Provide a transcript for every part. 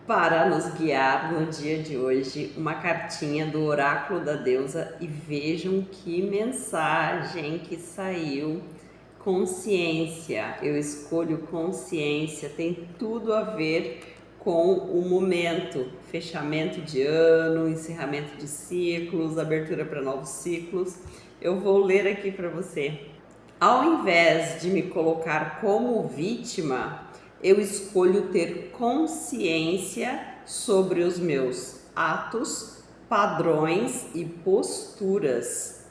para nos guiar no dia de hoje, uma cartinha do oráculo da deusa e vejam que mensagem que saiu. Consciência, eu escolho consciência, tem tudo a ver com o momento, fechamento de ano, encerramento de ciclos, abertura para novos ciclos. Eu vou ler aqui para você. Ao invés de me colocar como vítima, eu escolho ter consciência sobre os meus atos, padrões e posturas,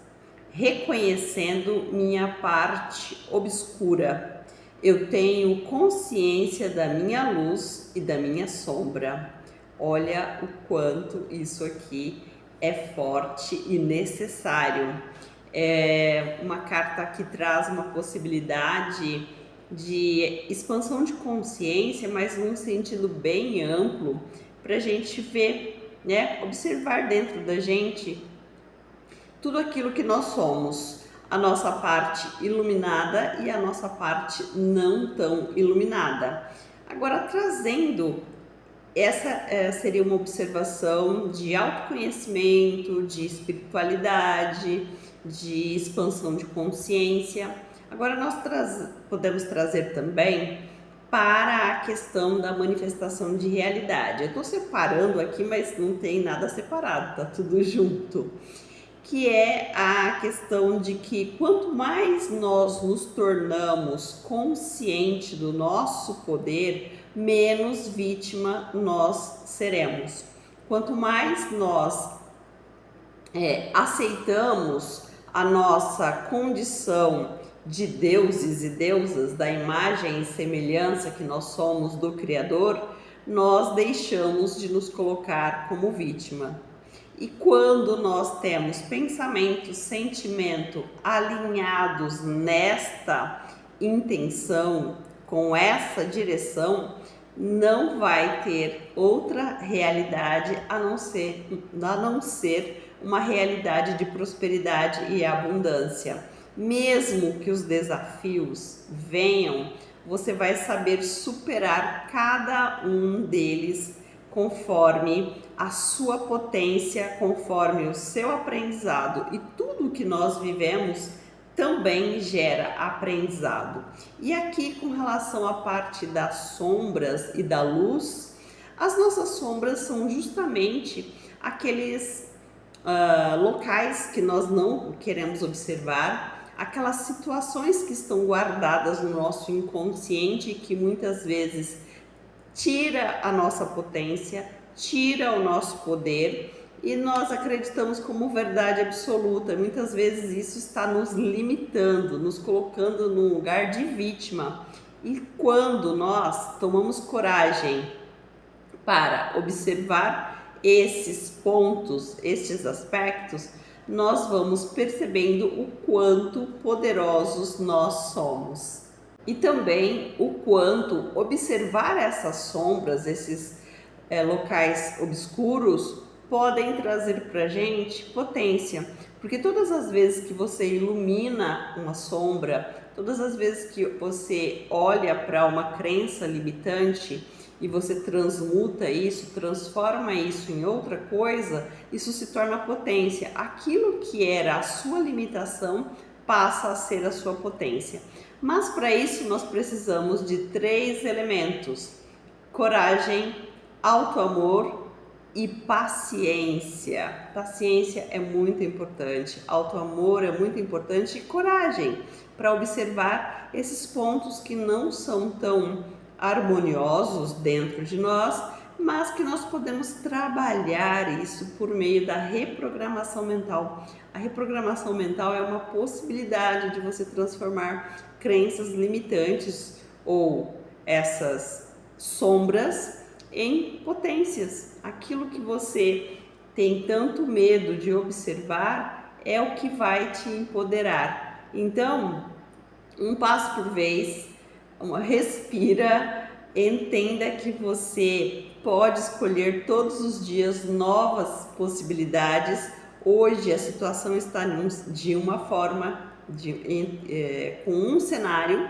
reconhecendo minha parte obscura. Eu tenho consciência da minha luz e da minha sombra. Olha o quanto isso aqui é forte e necessário. É uma carta que traz uma possibilidade de expansão de consciência, mas num sentido bem amplo, para a gente ver, né? Observar dentro da gente tudo aquilo que nós somos, a nossa parte iluminada e a nossa parte não tão iluminada. Agora, trazendo essa seria uma observação de autoconhecimento, de espiritualidade, de expansão de consciência. Agora nós podemos trazer também para a questão da manifestação de realidade. Eu estou separando aqui, mas não tem nada separado, tá tudo junto. Que é a questão de que quanto mais nós nos tornamos conscientes do nosso poder, menos vítima nós seremos. Quanto mais nós aceitamos a nossa condição de deuses e deusas, da imagem e semelhança que nós somos do Criador, nós deixamos de nos colocar como vítima. E quando nós temos pensamento, sentimento alinhados nesta intenção, com essa direção, não vai ter outra realidade a não ser uma realidade de prosperidade e abundância. Mesmo que os desafios venham, você vai saber superar cada um deles conforme a sua potência, conforme o seu aprendizado, e tudo que nós vivemos também gera aprendizado. E aqui, com relação à parte das sombras e da luz, as nossas sombras são justamente aqueles locais que nós não queremos observar, aquelas situações que estão guardadas no nosso inconsciente, que muitas vezes tira a nossa potência, tira o nosso poder e nós acreditamos como verdade absoluta. Muitas vezes isso está nos limitando, nos colocando num lugar de vítima. E quando nós tomamos coragem para observar esses pontos, estes aspectos, nós vamos percebendo o quanto poderosos nós somos. E também o quanto observar essas sombras, esses locais obscuros, podem trazer para a gente potência. Porque todas as vezes que você ilumina uma sombra, todas as vezes que você olha para uma crença limitante e você transmuta isso, transforma isso em outra coisa, isso se torna potência. Aquilo que era a sua limitação passa a ser a sua potência. Mas para isso nós precisamos de 3 elementos: coragem, auto-amor e paciência. Paciência é muito importante, auto-amor é muito importante e coragem para observar esses pontos que não são tão harmoniosos dentro de nós, mas que nós podemos trabalhar isso por meio da reprogramação mental. A reprogramação mental é uma possibilidade de você transformar crenças limitantes ou essas sombras em potências. Aquilo que você tem tanto medo de observar é o que vai te empoderar. Então, um passo por vez, respira, entenda que você pode escolher todos os dias novas possibilidades. Hoje a situação está de uma forma, com um cenário,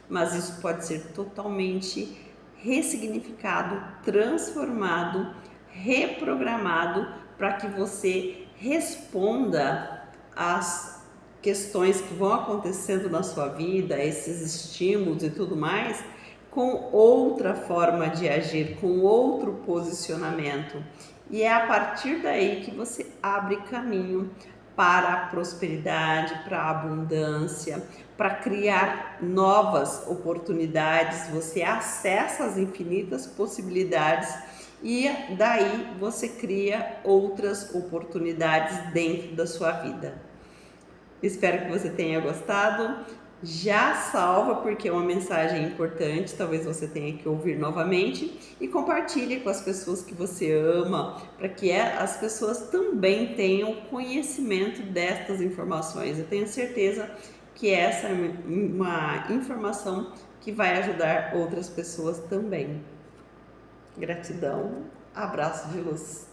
mas isso pode ser totalmente ressignificado, transformado, reprogramado para que você responda às questões que vão acontecendo na sua vida, esses estímulos e tudo mais, com outra forma de agir, com outro posicionamento. E é a partir daí que você abre caminho para a prosperidade, para a abundância, para criar novas oportunidades, você acessa as infinitas possibilidades e daí você cria outras oportunidades dentro da sua vida. Espero que você tenha gostado. Já salva, porque é uma mensagem importante, talvez você tenha que ouvir novamente, e compartilhe com as pessoas que você ama, para que as pessoas também tenham conhecimento destas informações. Eu tenho certeza que essa é uma informação que vai ajudar outras pessoas também. Gratidão, abraço de luz.